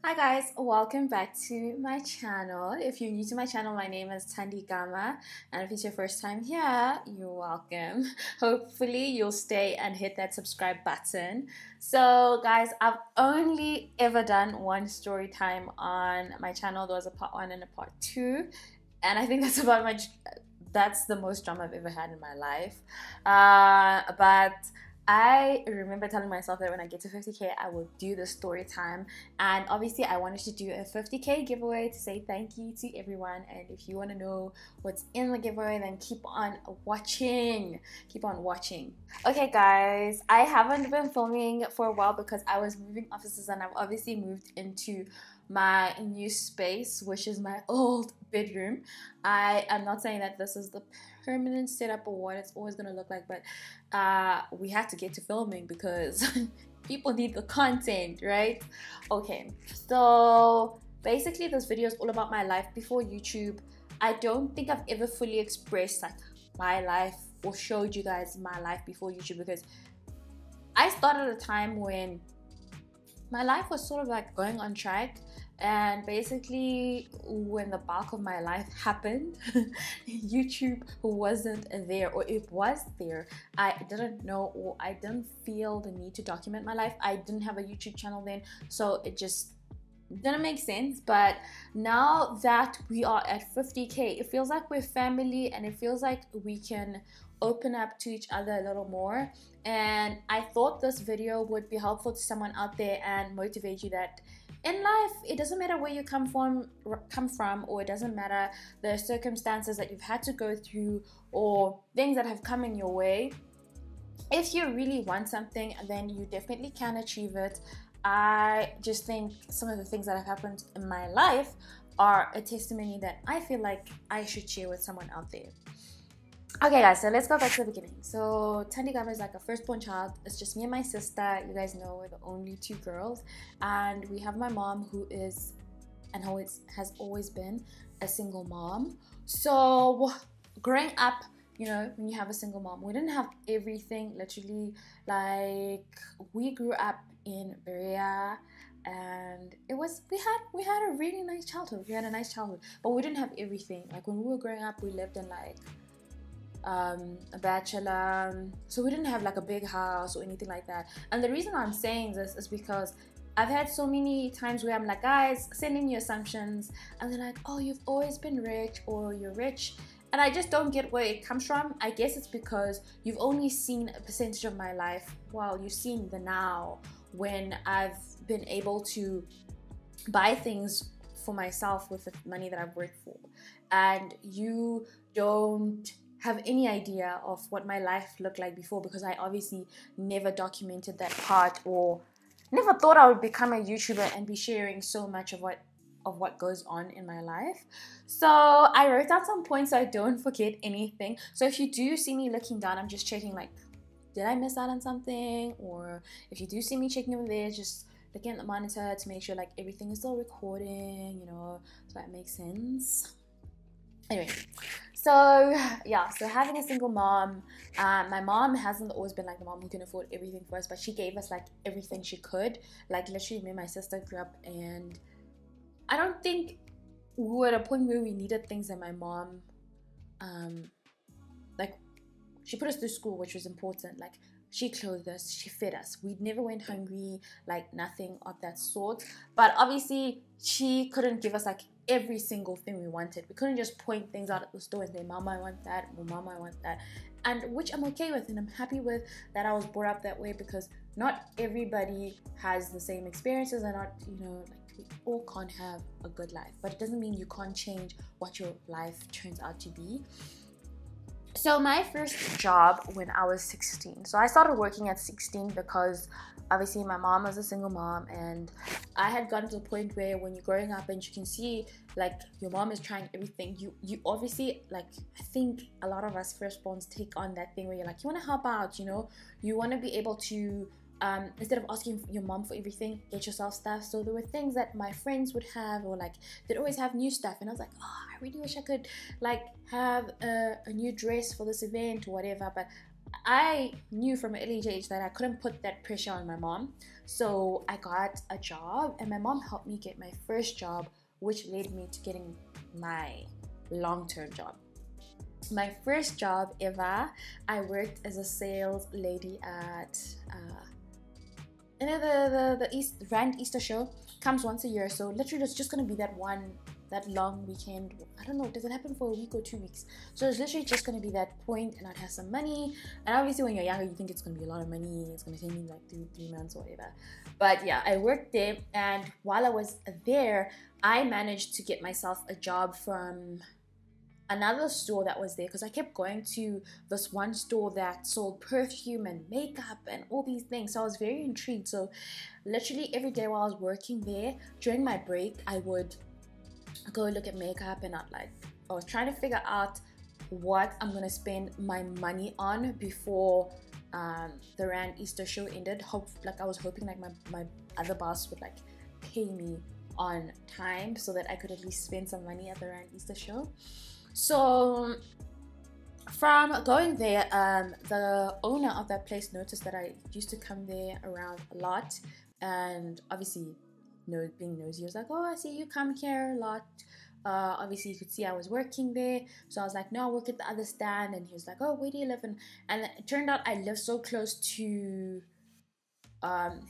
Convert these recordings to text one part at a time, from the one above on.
Hi guys, welcome back to my channel. If you're new to my channel, my name is Thandi Gama, and if it's your first time here, you're welcome. Hopefully you'll stay and hit that subscribe button. So guys, I've only ever done one story time on my channel. There was a part 1 and a part 2, and I think that's the most drama I've ever had in my life. But I remember telling myself that when I get to 50K, I will do the story time. And obviously, I wanted to do a 50K giveaway to say thank you to everyone. And if you want to know what's in the giveaway, then keep on watching. Keep on watching. Okay, guys, I haven't been filming for a while because I was moving offices and I've obviously moved into my new space, which is my old bedroom. I am not saying that this is the permanent setup or what it's always going to look like, but we had to get to filming because people need the content, right? Okay, so basically this video is all about my life before YouTube. I don't think I've ever fully expressed like my life or showed you guys my life before YouTube, because I started at a time when my life was sort of like going on track, and basically when the bulk of my life happened, YouTube wasn't there, or it was there. I didn't know, or I didn't feel the need to document my life. I didn't have a YouTube channel then, so it just didn't make sense. But now that we are at 50K, it feels like we're family, and it feels like we can open up to each other a little more. And I thought this video would be helpful to someone out there and motivate you that in life, it doesn't matter where you come from, or it doesn't matter the circumstances that you've had to go through or things that have come in your way. If you really want something, then you definitely can achieve it. I just think some of the things that have happened in my life are a testimony that I feel like I should share with someone out there. Okay guys, so let's go back to the beginning. So Thandi Gama is like a firstborn child. It's just me and my sister. You guys know we're the only 2 girls, and we have my mom, who is and has always been a single mom. So growing up, you know, when you have a single mom, we didn't have everything. Literally, like, we grew up in Berea, and we had a really nice childhood. We had a nice childhood, but we didn't have everything. Like, when we were growing up, we lived in like a bachelor, so we didn't have like a big house or anything like that. And the reason I'm saying this is because I've had so many times where I'm like, guys, send in your assumptions, and they're like, oh, you've always been rich, or you're rich, and I just don't get where it comes from. I guess it's because you've only seen a percentage of my life, while you've seen the now, when I've been able to buy things for myself with the money that I've worked for, and you don't have any idea of what my life looked like before, because I obviously never documented that part, or never thought I would become a YouTuber and be sharing so much of what goes on in my life. So I wrote down some points so I don't forget anything. So if you do see me looking down, I'm just checking like, did I miss out on something? Or if you do see me checking over there, just looking at the monitor to make sure like everything is still recording, you know, so that makes sense. Anyway, so yeah, so having a single mom, my mom hasn't always been like the mom who can afford everything for us, but she gave us like everything she could. Like, literally, me and my sister grew up, and I don't think we were at a point where we needed things that my mom, like, she put us through school, which was important. Like, she clothed us, she fed us. We never went hungry, like nothing of that sort. But obviously, she couldn't give us like every single thing we wanted. We couldn't just point things out at the store and say, Mama, I want that, or Mama, I want that. And which I'm okay with, and I'm happy with that I was brought up that way, because not everybody has the same experiences, and not, you know, like, we all can't have a good life. But it doesn't mean you can't change what your life turns out to be. So my first job when I was 16. So I started working at 16 because obviously my mom was a single mom, and I had gotten to the point where when you're growing up and you can see like your mom is trying everything, you obviously, like, I think a lot of us firstborns take on that thing where you're like, you want to help out, you know, you want to be able to instead of asking your mom for everything, get yourself stuff. So there were things that my friends would have, or like they'd always have new stuff, and I was like, oh, I really wish I could like have a new dress for this event or whatever. But I knew from an early age that I couldn't put that pressure on my mom. So I got a job, and my mom helped me get my first job, which led me to getting my long-term job. My first job ever, I worked as a sales lady at you know, the Rand Easter show comes once a year, so literally it's just gonna be that long weekend. I don't know, does it happen for a week or 2 weeks? So it's literally just gonna be that point, and I'd have some money. And obviously when you're younger, you think it's gonna be a lot of money, it's gonna take me like three months or whatever. But yeah, I worked there, and while I was there, I managed to get myself a job from another store that was there, because I kept going to this one store that sold perfume and makeup and all these things. So I was very intrigued. So literally every day while I was working there, during my break, I would go look at makeup, and I was trying to figure out what I'm gonna spend my money on before the Rand Easter show ended. I was hoping like my other boss would like pay me on time so that I could at least spend some money at the Rand Easter show. So from going there, the owner of that place noticed that I used to come there around a lot, and obviously, being nosy, was like, oh, I see you come here a lot. Obviously you could see I was working there, so I was like, no, I work at the other stand. And he was like, oh, where do you live? And it turned out I lived so close to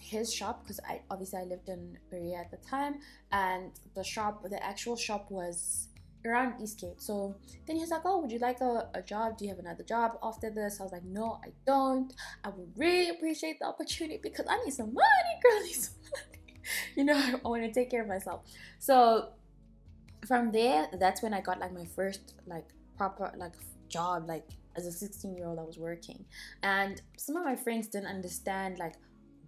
his shop, because I lived in Berea at the time, and the actual shop was around Eastgate. So then he was like, oh, would you like a job? Do you have another job after this? I was like, no, I don't. I would really appreciate the opportunity, because I need some money, girl. I need some money. I want to take care of myself. So from there, that's when I got like my first like proper like job, like as a 16-year-old I was working. And some of my friends didn't understand like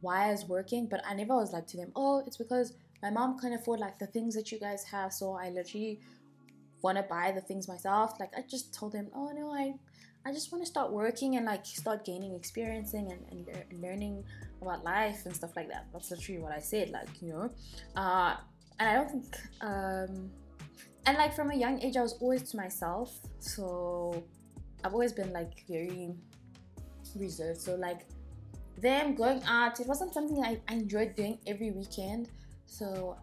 why I was working, but I never was like to them, oh, it's because my mom can't afford like the things that you guys have, so I literally want to buy the things myself. Like I just told them, oh no, I just want to start working and like start gaining experiencing and learning about life and stuff like that. That's literally what I said, like, and I don't think and like from a young age I was always to myself, so I've always been like very reserved. So like them going out, it wasn't something I enjoyed doing every weekend. So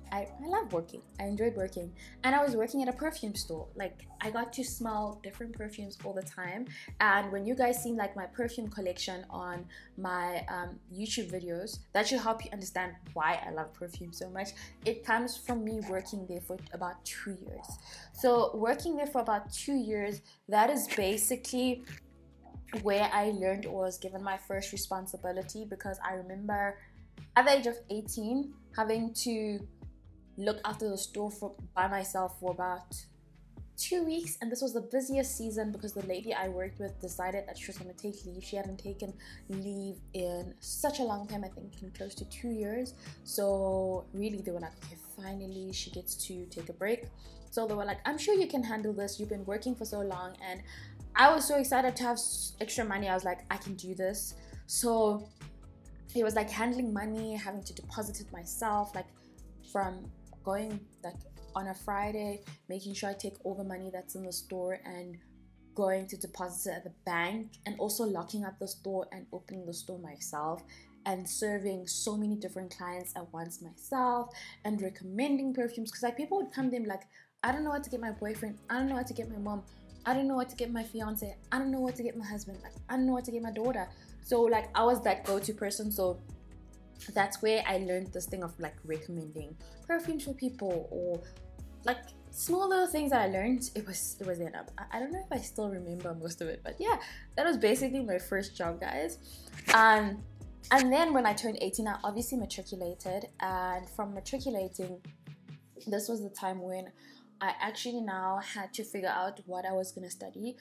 I love working. I enjoyed working. And I was working at a perfume store. Like I got to smell different perfumes all the time. And when you guys see like my perfume collection on my YouTube videos, that should help you understand why I love perfume so much. It comes from me working there for about 2 years. So working there for about 2 years, that is basically where I learned or was given my first responsibility, because I remember at the age of 18 having to look after the store by myself for about 2 weeks. And this was the busiest season because the lady I worked with decided that she was going to take leave. She hadn't taken leave in such a long time, I think in close to 2 years. So really they were like, okay, finally she gets to take a break. So they were like, I'm sure you can handle this, you've been working for so long. And I was so excited to have extra money. I was like, I can do this. So it was like handling money, having to deposit it myself, like from going like on a Friday, making sure I take all the money that's in the store and going to deposit it at the bank, and also locking up the store and opening the store myself, and serving so many different clients at once myself, and recommending perfumes. Because like people would come to them like, I don't know what to get my boyfriend, I don't know what to get my mom, I don't know what to get my fiance, I don't know what to get my husband, like I don't know what to get my daughter. So like I was that go-to person. So that's where I learned this thing of like recommending perfumes for people, or like small little things that I learned. It was then I don't know if I still remember most of it, but yeah, that was basically my first job, guys. And then when I turned 18, I obviously matriculated, and from matriculating, this was the time when I actually now had to figure out what I was gonna study.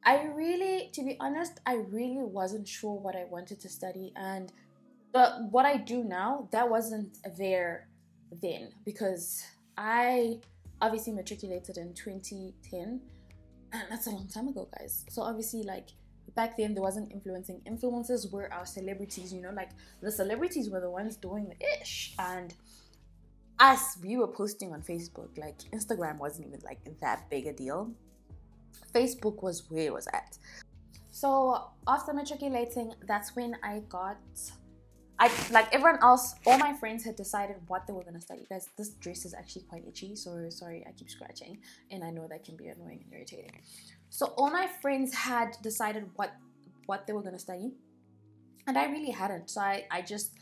To be honest, I really wasn't sure what I wanted to study, but what I do now, that wasn't there then, because I obviously matriculated in 2010, and that's a long time ago, guys. So obviously, like back then there wasn't influencing. Influencers were our celebrities, like the celebrities were the ones doing the ish, and we were posting on Facebook. Like Instagram wasn't even like that big a deal. Facebook was where it was at. So after matriculating, that's when I got I, like everyone else, all my friends had decided what they were going to study. Guys, this dress is actually quite itchy, so sorry, I keep scratching, and I know that can be annoying and irritating. So all my friends had decided what they were going to study, and I really hadn't. So I just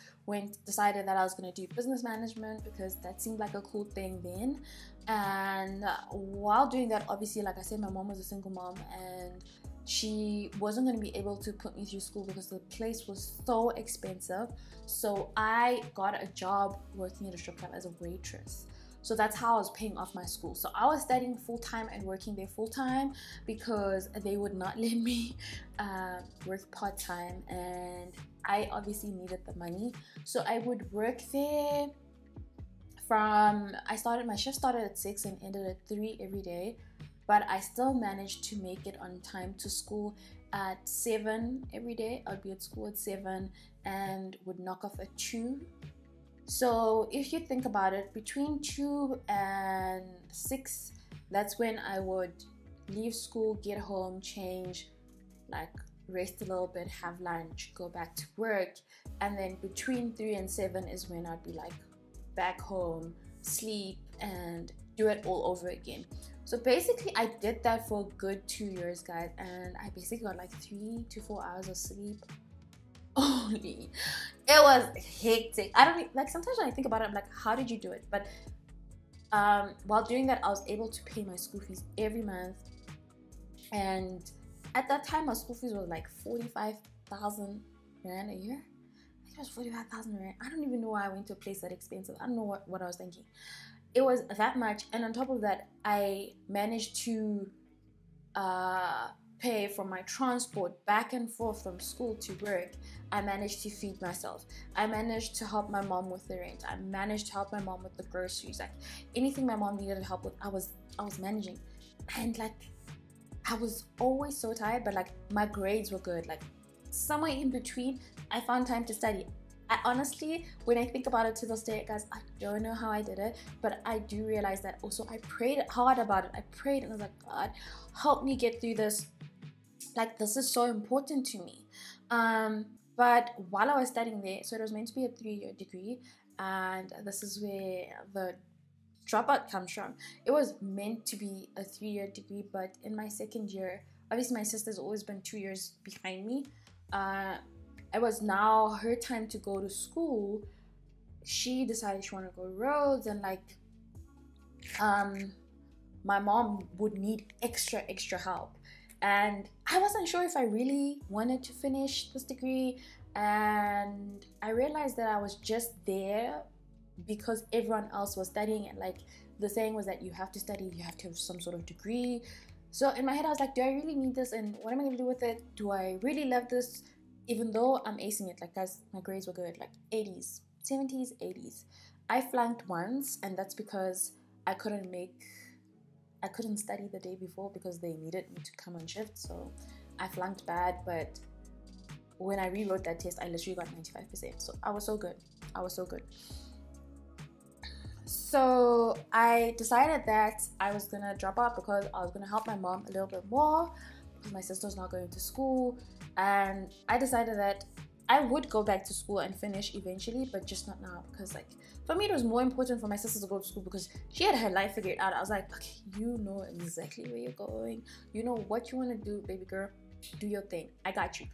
decided that I was going to do business management because that seemed like a cool thing then. And while doing that, obviously, like I said, my mom was a single mom, and she wasn't going to be able to put me through school because the place was so expensive. So I got a job working at a strip club as a waitress. So that's how I was paying off my school. So I was studying full-time and working there full-time because they would not let me work part-time, and I obviously needed the money. So I would work there from, my shift started at 6 and ended at 3 every day, but I still managed to make it on time to school at 7 every day. I'd be at school at 7 and would knock off at 2. So if you think about it, between 2 and 6, that's when I would leave school, get home, change, like rest a little bit, have lunch, go back to work, and then between 3 and 7 is when I'd be like back home, sleep, and do it all over again. So basically I did that for a good 2 years, guys, and I basically got like 3 to 4 hours of sleep only. It was hectic. I don't like, sometimes when I think about it, I'm like, how did you do it? But while doing that, I was able to pay my school fees every month, and at that time my school fees was like 45,000 rand a year. I think it was 45,000 rand. I don't even know why I went to a place that expensive. I don't know what I was thinking. It was that much, and on top of that, I managed to pay for my transport back and forth from school to work. I managed to feed myself. I managed to help my mom with the rent. I managed to help my mom with the groceries. Like anything my mom needed help with, I was managing. And like I was always so tired, but like my grades were good. Like somewhere in between, I found time to study. I honestly, when I think about it to this day, guys, I don't know how I did it, but I do realize that also I prayed hard about it. I prayed and I was like, God, help me get through this. Like, this is so important to me. But while I was studying there, so it was meant to be a 3-year degree, and this is where the dropout comes from. It was meant to be a 3-year degree, but in my second year, obviously my sister's always been 2 years behind me. It was now her time to go to school. She decided she wanted to go roads, and like my mom would need extra help, and I wasn't sure if I really wanted to finish this degree. And I realized that I was just there because everyone else was studying, and like the saying was that you have to study, you have to have some sort of degree. So in my head I was like, do I really need this, and what am I going to do with it? Do I really love this? Even though I'm acing it, like guys, my grades were good, like 80s, 70s, 80s. I flunked once, and that's because I couldn't study the day before because they needed me to come on shift. So I flunked bad, but when I rewrote that test, I literally got 95%. So I was so good. So I decided that I was gonna drop out because I was gonna help my mom a little bit more because my sister's not going to school. And I decided that I would go back to school and finish eventually, but just not now, because like for me it was more important for my sister to go to school because she had her life figured out. I was like, okay, you know exactly where you're going, you know what you want to do, baby girl, do your thing, I got you.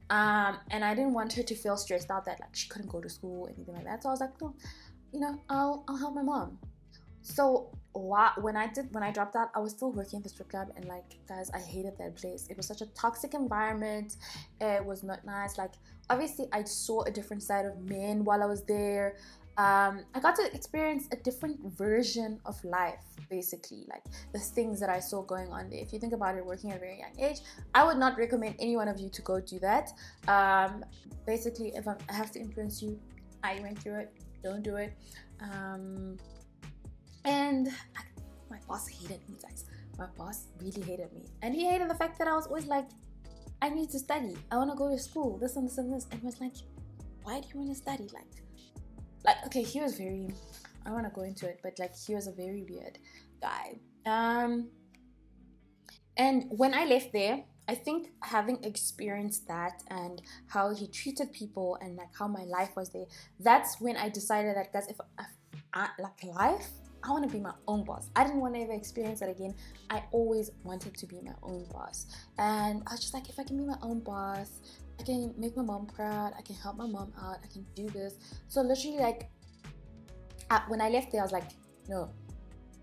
And I didn't want her to feel stressed out that like she couldn't go to school or anything like that. So I was like, no, you know, I'll help my mom. So when I dropped out, I was still working at the strip club, and like guys, I hated that place. It was such a toxic environment. It was not nice. Like obviously I saw a different side of men while I was there. I got to experience a different version of life, basically, like the things that I saw going on there. If you think about it, working at a very young age, I would not recommend any one of you to go do that. Basically, if I have to influence you, I went through it, don't do it. And my boss hated me, guys. My boss really hated me, and he hated the fact that I was always like, I need to study, I want to go to school, this and this and this. And he was like, why do you want to study? Like okay, he was very, I don't want to go into it, but like he was a very weird guy. And when I left there, I think having experienced that and how he treated people and like how my life was there, that's when I decided that, guys, if I like life, I want to be my own boss. I didn't want to ever experience that again. I always wanted to be my own boss. And I was just like, if I can be my own boss, I can make my mom proud, I can help my mom out, I can do this. So literally, like, when I left there, I was like, no,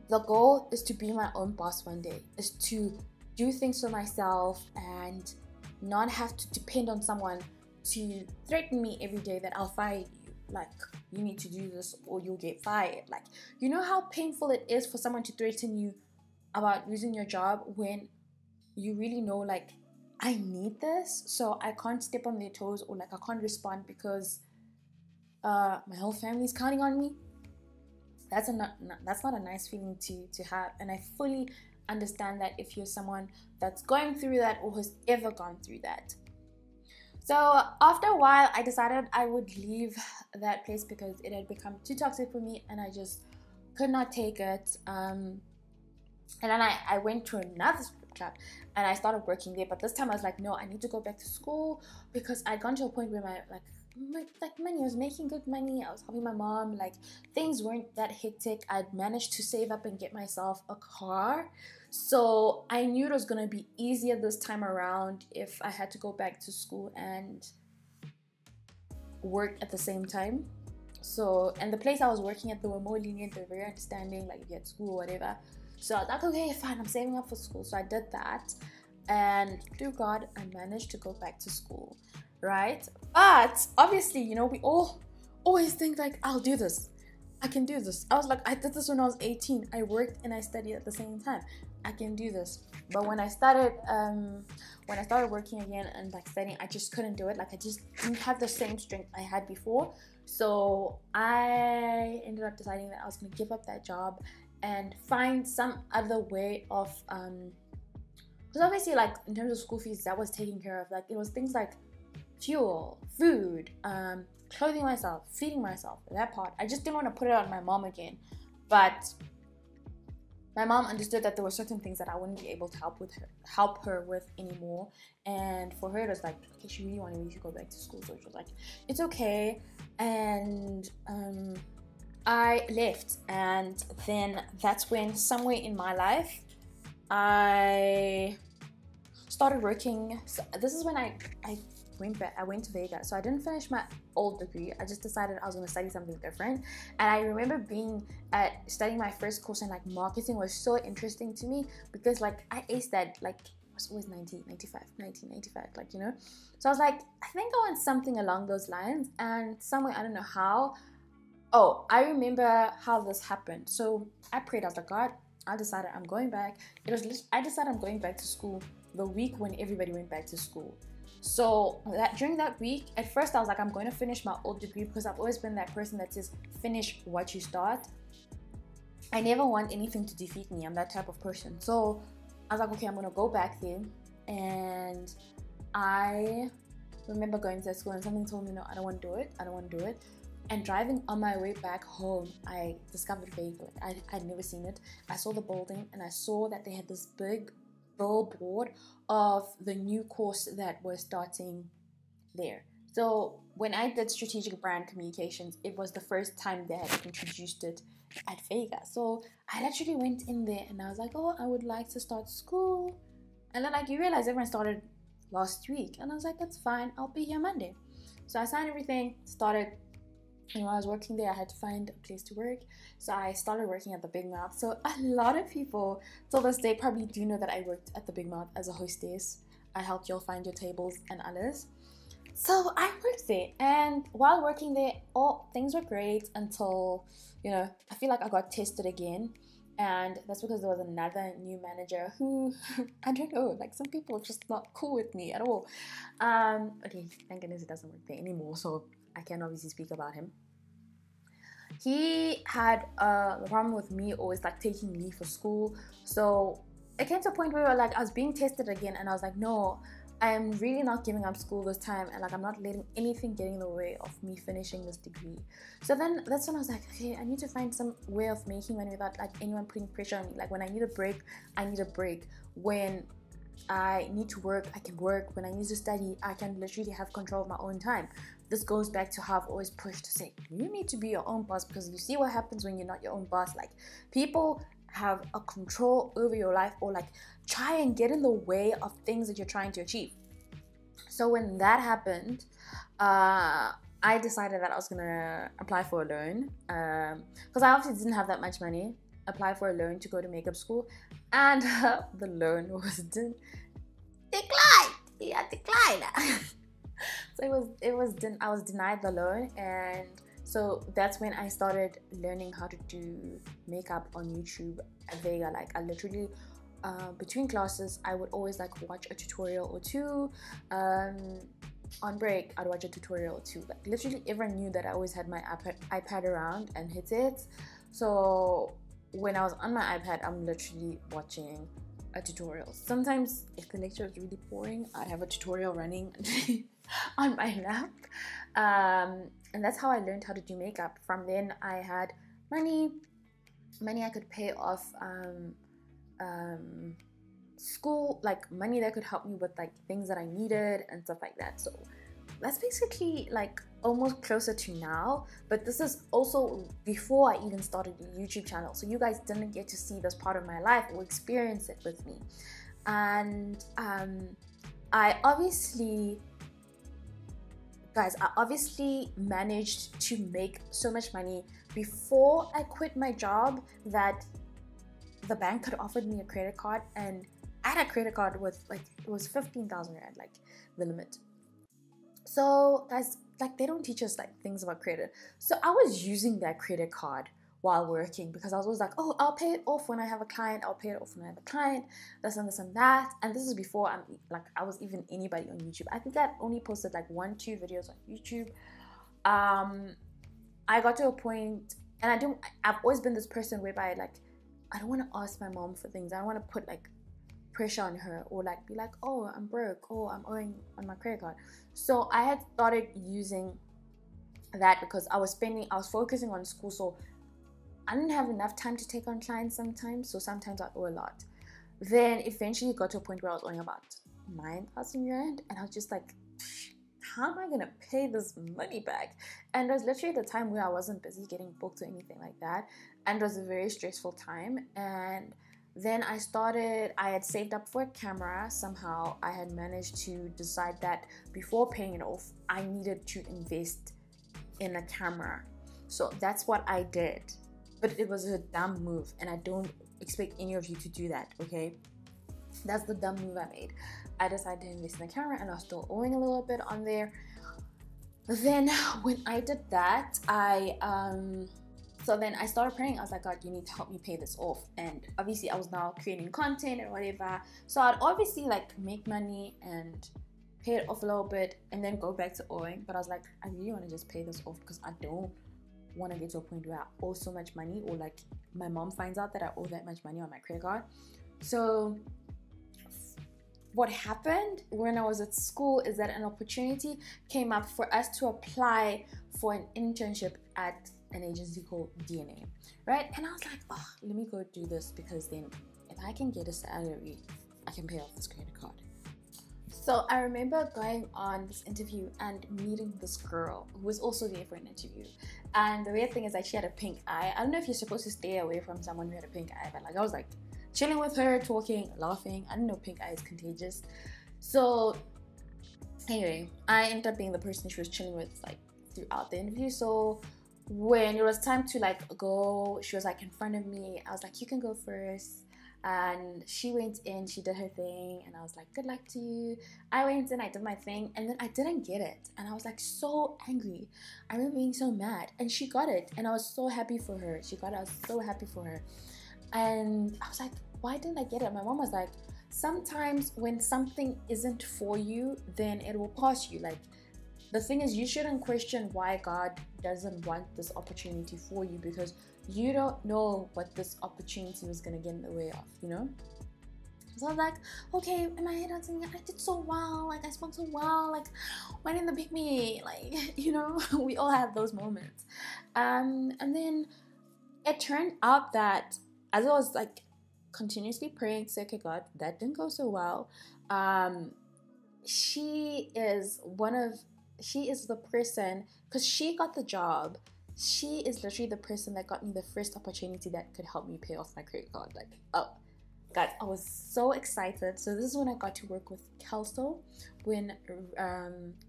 the goal is to be my own boss one day, is to do things for myself and not have to depend on someone to threaten me every day that I'll fire you. Like, you need to do this or you'll get fired. Like, you know how painful it is for someone to threaten you about losing your job when you really know, like, I need this, so I can't step on their toes, or like I can't respond because my whole family's counting on me. That's not a nice feeling to have. And I fully understand that if you're someone that's going through that or has ever gone through that. So after a while, I decided I would leave that place because it had become too toxic for me and I just could not take it. And then I went to another strip club and I started working there. But this time I was like, no, I need to go back to school because I'd gone to a point where my money, I was making good money. I was helping my mom. Like, things weren't that hectic. I'd managed to save up and get myself a car. So I knew it was going to be easier this time around if I had to go back to school and work at the same time. So, and the place I was working at, they were more lenient. They were very understanding, like if you had school or whatever. So I was like, okay, fine, I'm saving up for school. So I did that. And through God, I managed to go back to school, right? But obviously, you know, we all always think like, I'll do this. I can do this. I was like, I did this when I was 18. I worked and I studied at the same time. I can do this. But when I started working again and like studying, I just couldn't do it. Like, I just didn't have the same strength I had before. So I ended up deciding that I was going to give up that job and find some other way of because obviously, like, in terms of school fees, that was taken care of. Like, it was things like fuel, food, clothing myself, feeding myself, that part. I just didn't want to put it on my mom again. But my mom understood that there were certain things that I wouldn't be able to help her with anymore. And for her, it was like, okay, she really wanted me to go back to school. So she was like, it's okay. And I left. And then that's when, somewhere in my life, I started working. So this is when I went back. I went to Vegas. So I didn't finish my old degree. I just decided I was going to study something different. And I remember studying my first course, and like marketing was so interesting to me because like I aced that, like I was always 95, like, you know. So I was like, I think I want something along those lines. And somewhere, I don't know how. Oh, I remember how this happened. So I prayed. I was like, God, I decided I'm going back. I decided I'm going back to school the week when everybody went back to school. So during that week, at first I was like, I'm going to finish my old degree because I've always been that person that says, finish what you start. I never want anything to defeat me. I'm that type of person. So I was like, okay, I'm going to go back there. And I remember going to school and something told me, no, I don't want to do it. And driving on my way back home, I discovered Vegas. I'd never seen it. I saw the building and I saw that they had this big billboard of the new course that was starting there. So when I did strategic brand communications, it was the first time they had introduced it at Vegas. So I actually went in there and I was like, oh, I would like to start school. And then like you realize everyone started last week. And I was like, that's fine. I'll be here Monday. So I signed everything, started. And while I was working there, I had to find a place to work. So I started working at the Big Mouth. So a lot of people till this day probably do know that I worked at the Big Mouth as a hostess. I helped y'all find your tables and others. So I worked there. And while working there, things were great until, you know, I feel like I got tested again. And that's because there was another new manager who, I don't know, like some people are just not cool with me at all. Okay, thank goodness it doesn't work there anymore. So I can obviously speak about him. He had a problem with me always like taking leave for school. So it came to a point where like I was being tested again and I was like, no, I'm really not giving up school this time, and like I'm not letting anything get in the way of me finishing this degree. So then that's when I was like, okay, I need to find some way of making money without like anyone putting pressure on me. Like when I need a break, I need a break. When I need to work, I can work. When I need to study, I can literally have control of my own time. This goes back to how I've always pushed to say, you need to be your own boss, because you see what happens when you're not your own boss. Like, people have a control over your life, or like try and get in the way of things that you're trying to achieve. So when that happened, I decided that I was gonna apply for a loan, because I obviously didn't have that much money. Apply for a loan to go to makeup school, and the loan was declined. Yeah, declined. So I was denied the loan, and so that's when I started learning how to do makeup on YouTube at Vega. Like, I literally, between classes, I would always like watch a tutorial or two. On break, I'd watch a tutorial or two. Like, literally everyone knew that I always had my iPad around and hit it. So when I was on my iPad, I'm literally watching a tutorial. Sometimes if the lecture is really boring, I'd have a tutorial running on my lap. And that's how I learned how to do makeup. From then I had money I could pay off school, like money that could help me with like things that I needed and stuff like that. So that's basically like almost closer to now, but this is also before I even started the YouTube channel, so you guys didn't get to see this part of my life or experience it with me. And I obviously managed to make so much money before I quit my job that the bank had offered me a credit card, and I had a credit card with like, it was 15,000 rand, like the limit. So guys, like, they don't teach us like things about credit. So I was using that credit card while working, because I was always like, oh, I'll pay it off when I have a client, this and this and that. And this is before I was even anybody on YouTube. I think I only posted like 1-2 videos on YouTube. I got to a point, and I've always been this person whereby like, I don't want to ask my mom for things. I don't want to put like pressure on her, or like be like, oh, I'm broke, oh, I'm owing on my credit card. So I had started using that because I was focusing on school, so I didn't have enough time to take on clients sometimes. So sometimes I owe a lot. Then eventually it got to a point where I was owing about 9,000 rand, and I was just like, how am I gonna pay this money back? And it was literally the time where I wasn't busy getting booked or anything like that, and it was a very stressful time. And then I had saved up for a camera. Somehow I had managed to decide that before paying it off, I needed to invest in a camera. So that's what I did. But it was a dumb move, and I don't expect any of you to do that, okay? That's the dumb move I made. I decided to invest in a camera, and I was still owing a little bit on there. Then when I did that, so then I started praying. I was like, God, you need to help me pay this off. And obviously I was now creating content and whatever. So I'd obviously like make money and pay it off a little bit and then go back to owing. But I was like, I really want to just pay this off, because I don't want to get to a point where I owe so much money, or like my mom finds out that I owe that much money on my credit card. So what happened when I was at school is that an opportunity came up for us to apply for an internship at an agency called DNA, right? And I was like, oh, let me go do this, because then if I can get a salary, I can pay off this credit card. So I remember going on this interview and meeting this girl who was also there for an interview. And the weird thing is that she had a pink eye. I don't know if you're supposed to stay away from someone who had a pink eye, but like, I was like chilling with her, talking, laughing. I didn't know pink eye is contagious. So anyway, I ended up being the person she was chilling with like throughout the interview. So when it was time to like go, she was like in front of me. I was like, you can go first. And she went in, she did her thing, and I was like, good luck to you. I went in, I did my thing, and then I didn't get it. And I was like so angry. I remember being so mad. And she got it, and I was so happy for her. I was so happy for her. And I was like, why didn't I get it? My mom was like, sometimes when something isn't for you, then it will pass you. Like, the thing is, you shouldn't question why God doesn't want this opportunity for you, because you don't know what this opportunity was going to get in the way of, you know? So I was like, okay, in my head I was thinking, I did so well, like I spoke so well, like why didn't they pick me? Like, you know, we all have those moments. And then it turned out that as I was like continuously praying to say, okay, God, that didn't go so well. She is the person, because she got the job. She is literally the person that got me the first opportunity that could help me pay off my credit card. Like, oh God, I was so excited. So this is when I got to work with Kelso, when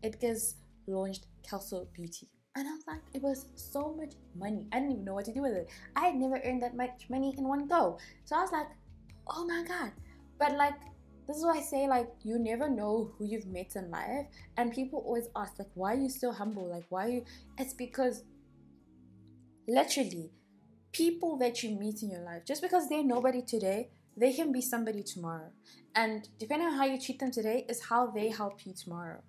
Edgar's launched Kelso Beauty. And I was like, it was so much money. I didn't even know what to do with it. I had never earned that much money in one go. So I was like, oh my God. But like, this is why I say, like, you never know who you've met in life. And people always ask, like, why are you so humble? Like, why are you? It's because literally, people that you meet in your life, just because they're nobody today, they can be somebody tomorrow. And depending on how you treat them today is how they help you tomorrow.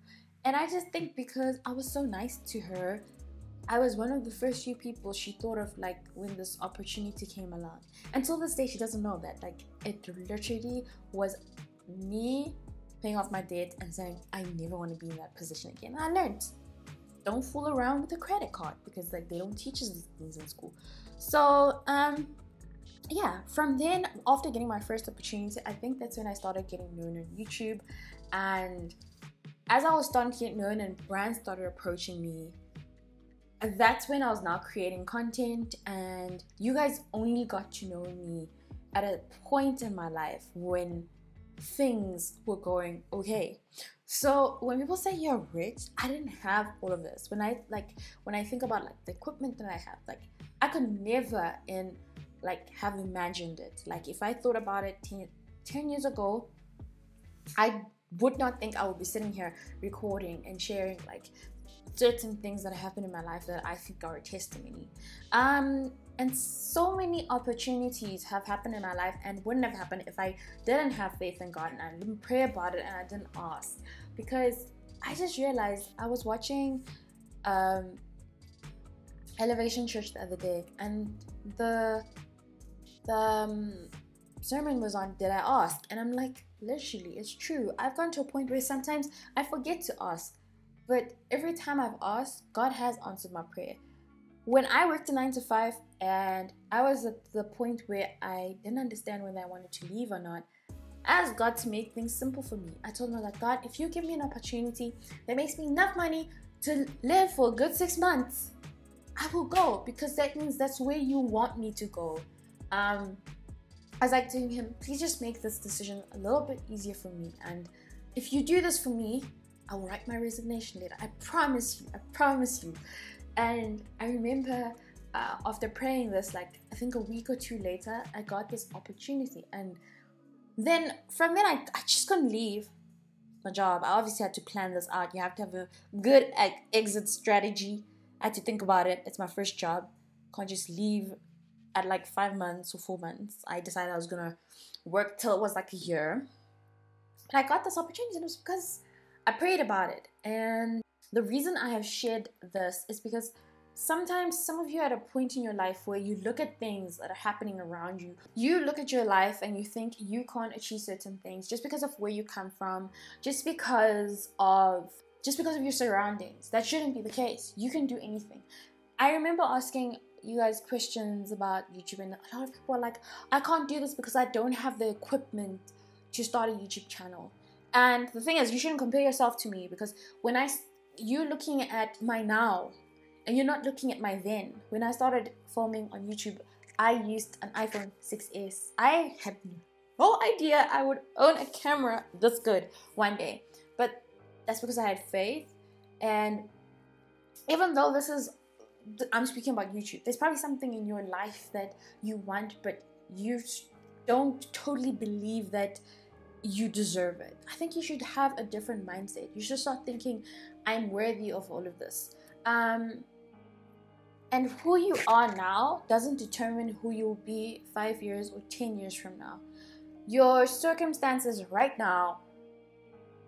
And I just think because I was so nice to her, I was one of the first few people she thought of, like, when this opportunity came along. Until this day, she doesn't know that. Like, it literally was me paying off my debt and saying, I never want to be in that position again. And I learned, don't fool around with a credit card, because like they don't teach us these things in school. So yeah, from then, after getting my first opportunity, I think that's when I started getting known on YouTube. And as I was starting to get known and brands started approaching me, that's when I was now creating content. And you guys only got to know me at a point in my life when things were going okay. So when people say you're rich, I didn't have all of this. When I think about like the equipment that I have, like I could never have imagined it. Like if I thought about it 10 years ago, I would not think I would be sitting here recording and sharing like certain things that happened in my life that I think are a testimony. And so many opportunities have happened in my life and wouldn't have happened if I didn't have faith in God and I didn't pray about it and I didn't ask. Because I just realized I was watching Elevation Church the other day, and the sermon was on, did I ask? And I'm like, literally, it's true. I've gone to a point where sometimes I forget to ask. But every time I've asked, God has answered my prayer. When I worked a 9 to 5 and I was at the point where I didn't understand whether I wanted to leave or not, I asked God to make things simple for me. I told him, like, God, if you give me an opportunity that makes me enough money to live for a good 6 months, I will go, because that means that's where you want me to go. I was like to him, please just make this decision a little bit easier for me. And if you do this for me, I'll write my resignation letter. I promise you. And I remember after praying this, like I think a week or two later, I got this opportunity. And then from then, I just couldn't leave my job. I obviously had to plan this out. You have to have a good exit strategy. I had to think about it. It's my first job. Can't just leave at like 5 months or 4 months. I decided I was going to work till it was like a year. But I got this opportunity, and it was because I prayed about it. And the reason I have shared this is because sometimes some of you are at a point in your life where you look at things that are happening around you. You look at your life and you think you can't achieve certain things just because of where you come from, just because of your surroundings. That shouldn't be the case. You can do anything. I remember asking you guys questions about YouTube, and a lot of people are like, I can't do this because I don't have the equipment to start a YouTube channel. And the thing is, you shouldn't compare yourself to me, because you're looking at my now and you're not looking at my then. When I started filming on YouTube, I used an iPhone 6s. I had no idea I would own a camera this good one day, but that's because I had faith. And even though I'm speaking about YouTube, there's probably something in your life that you want, but you don't totally believe that you deserve it. I think you should have a different mindset. You should start thinking, I'm worthy of all of this. And who you are now doesn't determine who you'll be 5 years or 10 years from now. Your circumstances right now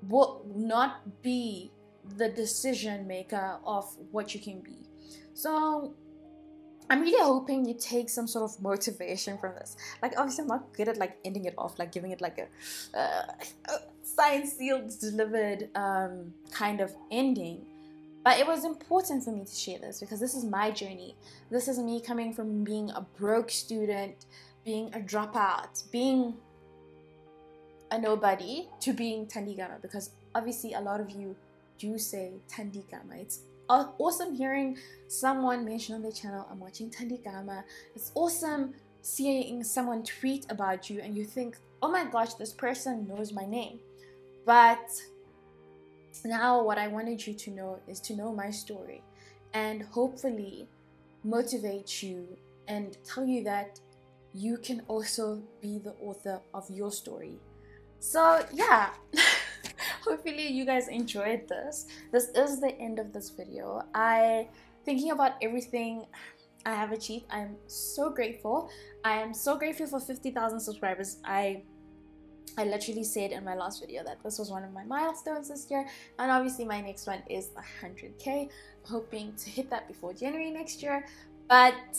will not be the decision maker of what you can be. So I'm really hoping you take some sort of motivation from this. Like, obviously I'm not good at like ending it off, like giving it like a signed, sealed, delivered kind of ending. But it was important for me to share this because this is my journey. This is me coming from being a broke student, being a dropout, being a nobody, to being Thandi Gama, because obviously a lot of you do say Thandi Gama. It's awesome hearing someone mention on their channel, I'm watching Thandi Gama. It's awesome seeing someone tweet about you and you think, oh my gosh, this person knows my name. But now what I wanted you to know is to know my story and hopefully motivate you and tell you that you can also be the author of your story. So yeah, hopefully you guys enjoyed this. This is the end of this video. Thinking about everything I have achieved, I'm so grateful. I am so grateful for 50,000 subscribers. I literally said in my last video that this was one of my milestones this year, and obviously my next one is 100K. I'm hoping to hit that before January next year, but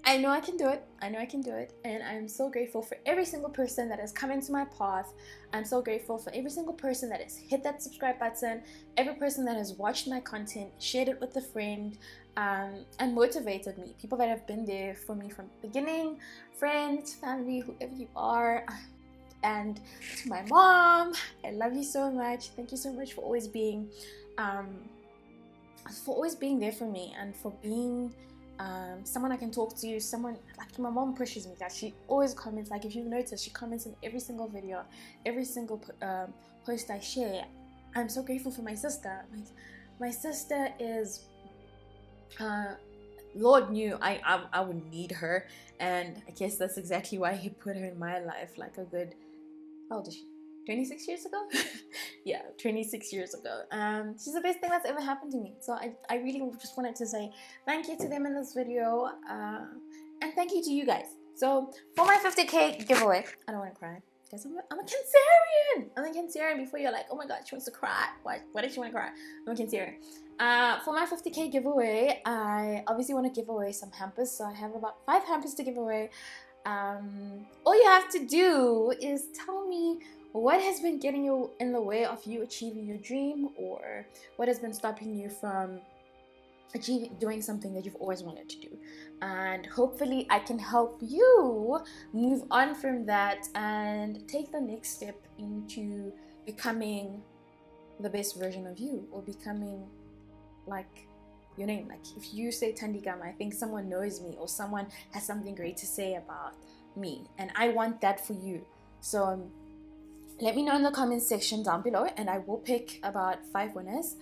I know I can do it. I know I can do it, and I'm so grateful for every single person that has come into my path. I'm so grateful for every single person that has hit that subscribe button, every person that has watched my content, shared it with a friend, and motivated me. People that have been there for me from the beginning, friends, family, whoever you are. And to my mom, I love you so much. Thank you so much for always being there for me, and for being someone I can talk to. Someone like my mom pushes me, that she always comments. Like, if you've noticed, she comments in every single video, every single post I share. I'm so grateful for my sister. Like, my sister is Lord knew I would need her, and I guess that's exactly why he put her in my life. Like a good, how old is she? 26 years ago? Yeah, 26 years ago. She's the best thing that's ever happened to me. So I really just wanted to say thank you to them in this video, and thank you to you guys. So for my 50K giveaway, I don't want to cry, guys. I'm a Cancerian. I'm a Cancerian. Before you're like, oh my god, she wants to cry. Why does she want to cry? I'm a Cancerian. For my 50K giveaway, I obviously want to give away some hampers. So I have about 5 hampers to give away. All you have to do is tell me what has been getting you in the way of you achieving your dream, or what has been stopping you from doing something that you've always wanted to do. And hopefully I can help you move on from that and take the next step into becoming the best version of you, or becoming like your name. Like, if you say Thandi Gama, I think someone knows me, or someone has something great to say about me, and I want that for you. So let me know in the comments section down below, and I will pick about 5 winners.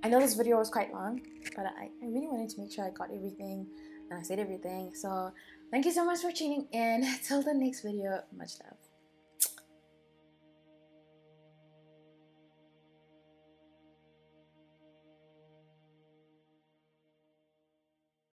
I know this video was quite long, but I really wanted to make sure I got everything and I said everything. So thank you so much for tuning in. Till the next video, much love.